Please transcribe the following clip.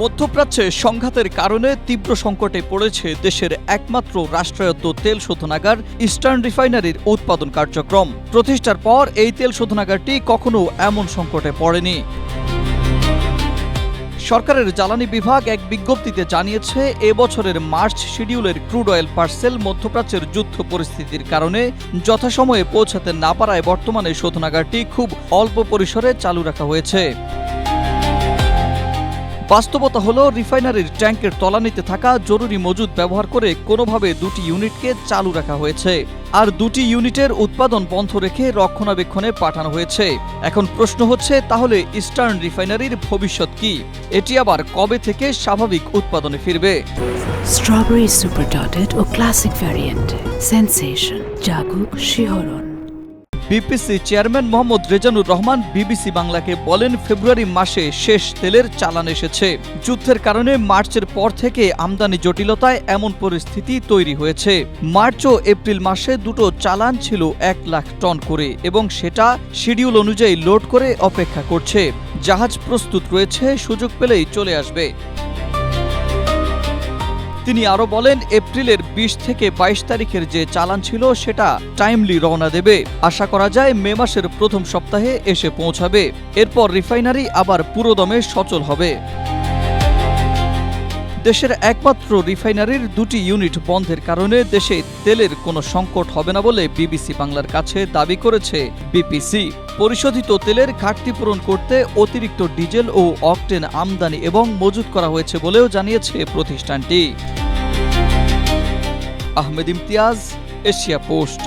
মধ্যপ্রাচ্যে সংঘাতের কারণে তীব্র সংকটে পড়েছে দেশের একমাত্র রাষ্ট্রায়ত্ত তেল শোধনাগার ইস্টার্ন রিফাইনারির উৎপাদন কার্যক্রম। প্রতিষ্ঠার পর এই তেল শোধনাগারটি কখনো এমন সংকটে পড়েনি। সরকারের জ্বালানি বিভাগ এক বিজ্ঞপ্তিতে জানিয়েছে, এবছরের মার্চ শিডিউলের ক্রুড অয়েল পার্সেল মধ্যপ্রাচ্যের যুদ্ধ পরিস্থিতির কারণে যথাসময়ে পৌঁছাতে না পারায় বর্তমানে শোধনাগারটি খুব অল্প পরিসরে চালু রাখা হয়েছে। বাস্তবতা হলো, রিফাইনারির ট্যাঙ্কের তলানিতে থাকা জরুরি মজুদ ব্যবহার করে কোনোভাবে দুটি ইউনিটকে চালু রাখা হয়েছে, আর দুটি ইউনিটের উৎপাদন বন্ধ রেখে রক্ষণাবেক্ষণে পাঠানো হয়েছে। এখন প্রশ্ন হচ্ছে, তাহলে ইস্টার্ন রিফাইনারির ভবিষ্যৎ কি? এটি আবার কবে থেকে স্বাভাবিক উৎপাদনে ফিরবে? স্ট্রবেরি সুপার ডটেড ও ক্লাসিক ভ্যারিয়েন্ট সেন্সেশন জাগুক শিহরণ। BPC chairman Mohammad Rezanur Rahman BBC বাংলাকে বলেন, ফেব্রুয়ারি মাসে শেষ তেলের চালান এসেছে। যুদ্ধের কারণে মার্চের পর থেকে আমদানি জটিলতায় এমন পরিস্থিতি তৈরি হয়েছে। মার্চ ও এপ্রিল মাসে দুটো চালান ছিল 1 লাখ টন করে, এবং সেটা শিডিউল অনুযায়ী লোড করে অপেক্ষা করছে। জাহাজ প্রস্তুত রয়েছে, সুযোগ পেলেই চলে আসবে। তিনি আরও বলেন, এপ্রিলের 20 থেকে 22 তারিখের যে চালান ছিল সেটা টাইমলি রওনা দেবে। আশা করা যায় মে মাসের প্রথম সপ্তাহে এসে পৌঁছাবে। এরপর রিফাইনারি আবার পুরোদমে সচল হবে। দেশের একমাত্র রিফাইনারির দুটি ইউনিট বন্ধের কারণে দেশে তেলের কোনো সংকট হবে না বলে বিবিসি বাংলার কাছে দাবি করেছে বিপিসি। পরিশোধিত তেলের ঘাটতি পূরণ করতে অতিরিক্ত ডিজেল ও অকটেন আমদানি এবং মজুত করা হয়েছে বলেও জানিয়েছে প্রতিষ্ঠানটি। Ahmed Imtiaz, Asia post.